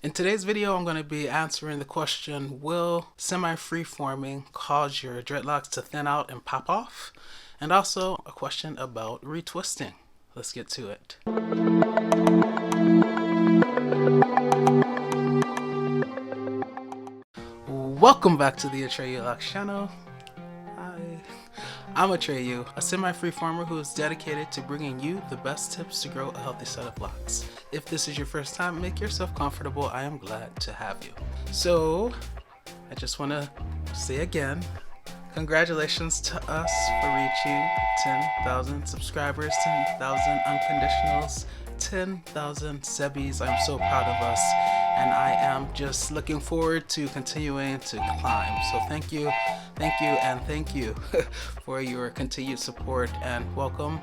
In today's video, I'm going to be answering the question, will semi-freeforming cause your dreadlocks to thin out and pop off? And also a question about retwisting. Let's get to it. Welcome back to the Atreyu Locs channel. I'm Atreyu, a semi-freeformer who is dedicated to bringing you the best tips to grow a healthy set of locks. If this is your first time, make yourself comfortable. I am glad to have you. So, I just want to say again, congratulations to us for reaching 10,000 subscribers, 10,000 unconditionals, 10,000 sebbies. I'm so proud of us, and I am just looking forward to continuing to climb. So thank you, and thank you for your continued support, and welcome.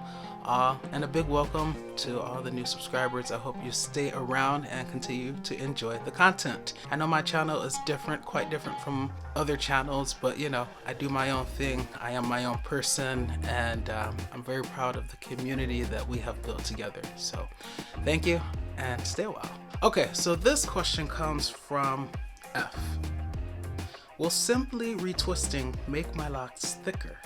And a big welcome to all the new subscribers. I hope you stay around and continue to enjoy the content. I know my channel is different, quite different from other channels, but you know, I do my own thing. I am my own person, and I'm very proud of the community that we have built together. So thank you, and stay a while. Okay, so this question comes from F. Will simply retwisting make my locks thicker?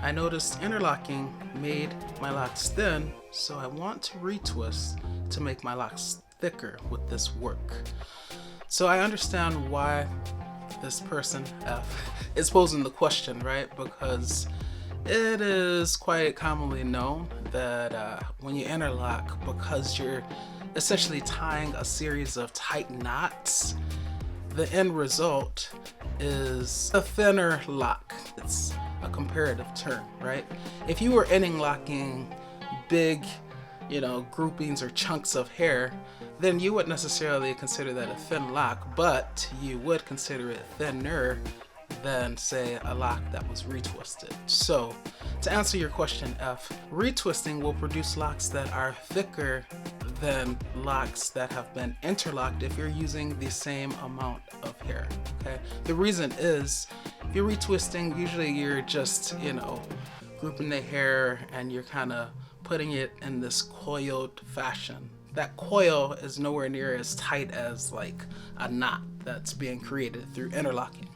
I noticed interlocking made my locks thin, so I want to retwist to make my locks thicker with this work. So I understand why this person F is posing the question, right? Because it is quite commonly known that when you interlock, because you're essentially tying a series of tight knots, the end result is a thinner lock. It's a comparative term, right? If you were interlocking big, groupings or chunks of hair, then you wouldn't necessarily consider that a thin lock, but you would consider it thinner than, say, a lock that was retwisted. So, to answer your question, F, retwisting will produce locks that are thicker than locks that have been interlocked if you're using the same amount of hair, okay? The reason is, if you're retwisting, usually you're just, grouping the hair and you're kind of putting it in this coiled fashion. That coil is nowhere near as tight as like a knot that's being created through interlocking.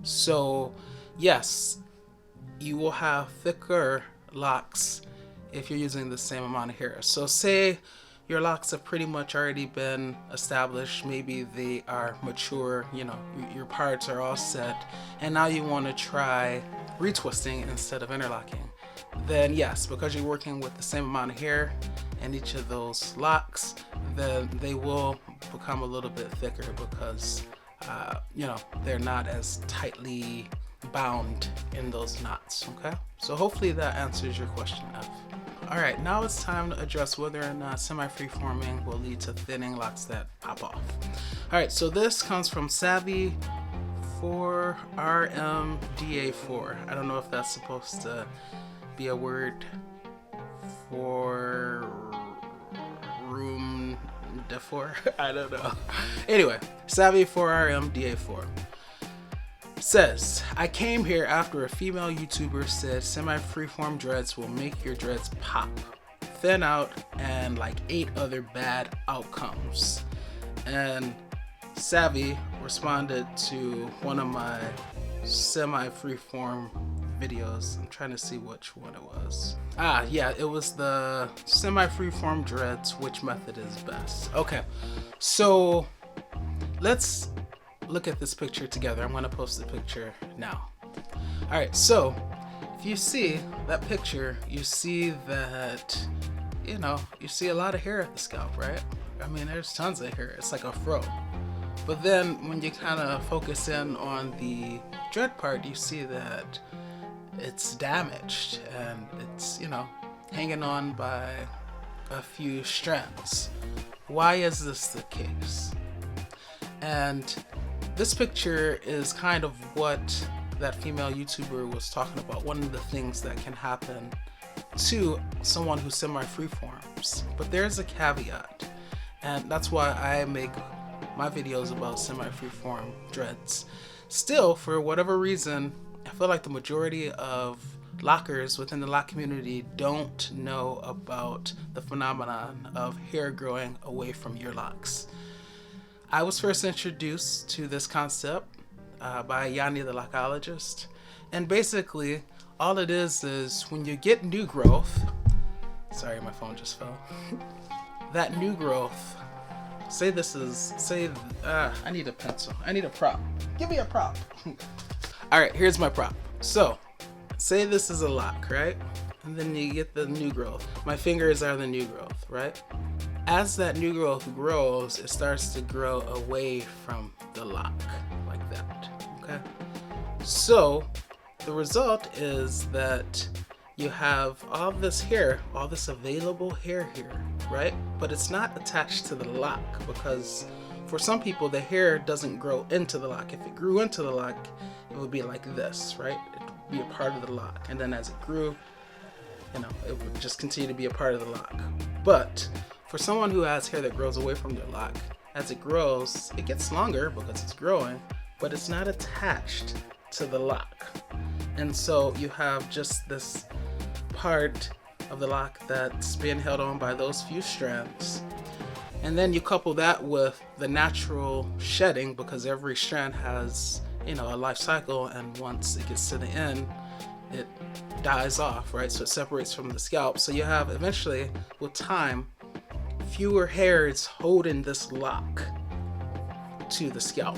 So yes, you will have thicker locks if you're using the same amount of hair. So say your locks have pretty much already been established, maybe they are mature, your parts are all set, and now you want to try retwisting instead of interlocking. Then yes, because you're working with the same amount of hair in each of those locks, then they will become a little bit thicker because they're not as tightly bound in those knots, okay? So hopefully that answers your question, F. Alright, now it's time to address whether or not semi-freeforming will lead to thinning locks that pop off. Alright, so this comes from Savvy 4RMDA4. I don't know if that's supposed to be a word for room D4. I don't know. Anyway, Savvy 4RMDA4 says, I came here after a female YouTuber said semi-freeform dreads will make your dreads pop, thin out, and like 8 other bad outcomes. And Savvy responded to one of my semi-freeform videos. I'm trying to see which one it was. Yeah, it was the semi-freeform dreads, which method is best. Okay, so let's look at this picture together. I'm going to post the picture now. Alright, so if you see that picture, you see that, you see a lot of hair at the scalp, right? I mean, there's tons of hair. It's like a fro. But then when you kind of focus in on the dread part, you see that it's damaged and it's, hanging on by a few strands. Why is this the case? And this picture is kind of what that female YouTuber was talking about. One of the things that can happen to someone who semi-freeforms. But there's a caveat, and that's why I make my videos about semi-freeform dreads. Still, for whatever reason, I feel like the majority of lockers within the lock community don't know about the phenomenon of hair growing away from your locks. I was first introduced to this concept by Yanni the Lockologist, and basically all it is when you get new growth, sorry my phone just fell, that new growth, I need a pencil, I need a prop, give me a prop. Alright, here's my prop. So, say this is a lock, right? And then you get the new growth. My fingers are the new growth, right? As that new growth grows, it starts to grow away from the lock, like that, okay? So, the result is that you have all this hair, all this available hair here, right? But it's not attached to the lock, because for some people, the hair doesn't grow into the lock. If it grew into the lock, it would be like this, right? It would be a part of the lock. And then as it grew, it would just continue to be a part of the lock. But for someone who has hair that grows away from their lock, as it grows, it gets longer because it's growing, but it's not attached to the lock. And so you have just this part of the lock that's being held on by those few strands. And then you couple that with the natural shedding, because every strand has, a life cycle, and once it gets to the end, it dies off, right? So it separates from the scalp. So you have eventually, with time, fewer hairs holding this lock to the scalp,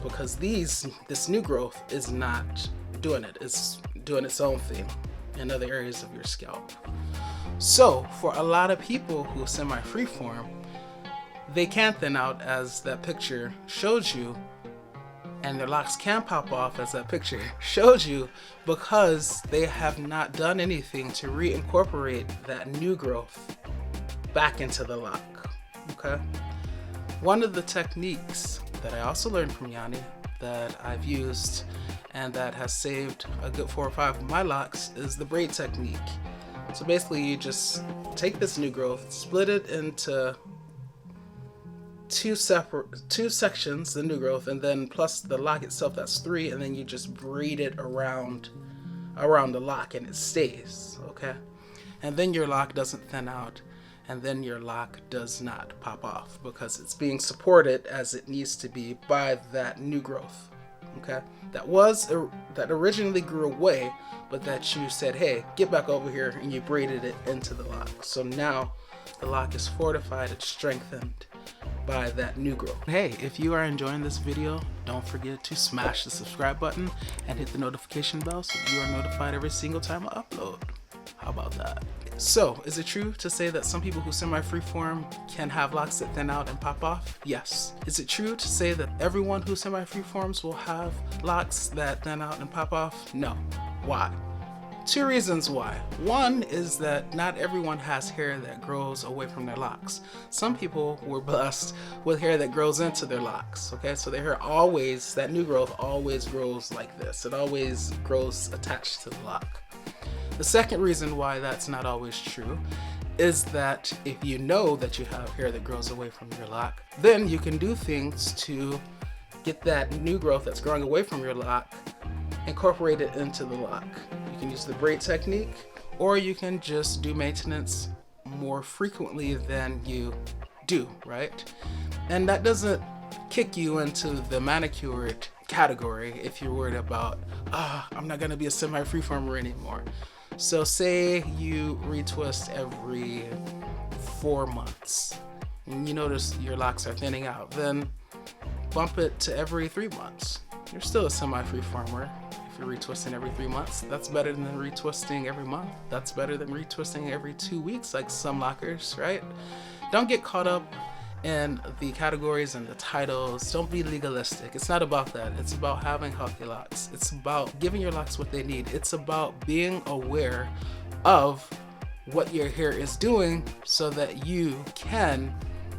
because this new growth is not doing it. It's doing its own thing in other areas of your scalp. So for a lot of people who semi-freeform, they can thin out as that picture shows you, and their locks can pop off as that picture shows you, because they have not done anything to reincorporate that new growth back into the lock, okay? One of the techniques that I also learned from Yanni that I've used and that has saved a good 4 or 5 of my locks is the braid technique. So basically you just take this new growth, split it into two sections, the new growth, and then plus the lock itself, that's 3, and then you just braid it around the lock and it stays, okay? And then your lock doesn't thin out, and then your lock does not pop off, because it's being supported as it needs to be by that new growth, okay? That originally grew away, but that you said, hey, get back over here, and you braided it into the lock. So now the lock is fortified, it's strengthened by that new growth. Hey, if you are enjoying this video, don't forget to smash the subscribe button and hit the notification bell so you are notified every single time I upload. How about that? So, is it true to say that some people who semi-freeform can have locks that thin out and pop off? Yes. Is it true to say that everyone who semi-freeforms will have locks that thin out and pop off? No. Why? 2 reasons why. One is that not everyone has hair that grows away from their locks. Some people were blessed with hair that grows into their locks, okay? So their hair always, that new growth always grows like this. It always grows attached to the lock. The second reason why that's not always true is that if you know that you have hair that grows away from your lock, then you can do things to get that new growth that's growing away from your lock incorporated into the lock. You can use the braid technique, or you can just do maintenance more frequently than you do, right? And that doesn't kick you into the manicured category if you're worried about, I'm not gonna be a semi-freeformer anymore. So say you retwist every 4 months and you notice your locks are thinning out, then bump it to every 3 months. You're still a semi-freeformer if you're retwisting every 3 months. That's better than retwisting every month. That's better than retwisting every 2 weeks like some lockers, right? Don't get caught up in the categories and the titles. Don't be legalistic. It's not about that. It's about having healthy locks. It's about giving your locks what they need. It's about being aware of what your hair is doing so that you can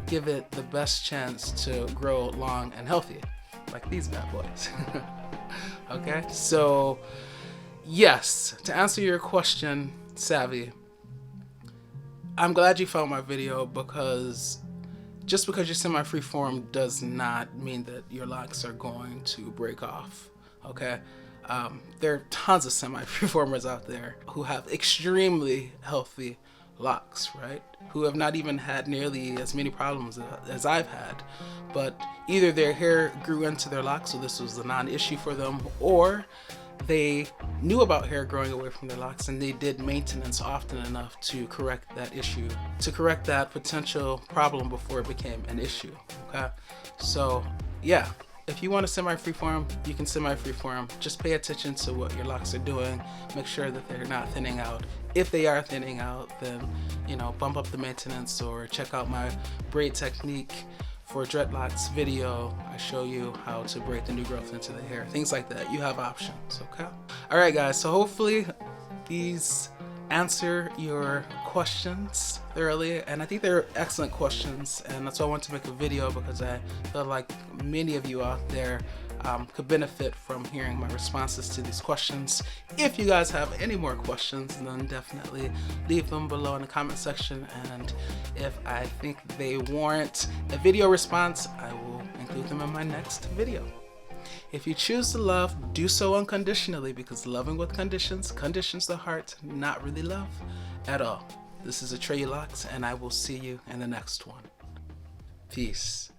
give it the best chance to grow long and healthy, like these bad boys. Okay, so yes, to answer your question, Savvy, I'm glad you found my video, because just because you're semi-freeform does not mean that your locks are going to break off, okay? There are tons of semi-freeformers out there who have extremely healthy locks, right? Who have not even had nearly as many problems as I've had, but either their hair grew into their locks, so this was a non-issue for them, or they knew about hair growing away from their locks and they did maintenance often enough to correct that issue, to correct that potential problem before it became an issue. Okay, so yeah, if you want to semi-freeform, you can semi-freeform. Just pay attention to what your locks are doing. Make sure that they're not thinning out. If they are thinning out, then, you know, bump up the maintenance or check out my Braid Technique for dreadlocks video. I show you how to braid the new growth into the hair. Things like that. You have options, okay? All right, guys. So hopefully these answer your questions thoroughly, and I think they're excellent questions, and that's why I want to make a video, because I feel like many of you out there could benefit from hearing my responses to these questions. If you guys have any more questions, then definitely leave them below in the comment section, and if I think they warrant a video response, I will include them in my next video. If you choose to love, do so unconditionally, because loving with conditions conditions the heart, not really love at all. This is Atreyu Locs, and I will see you in the next one. Peace.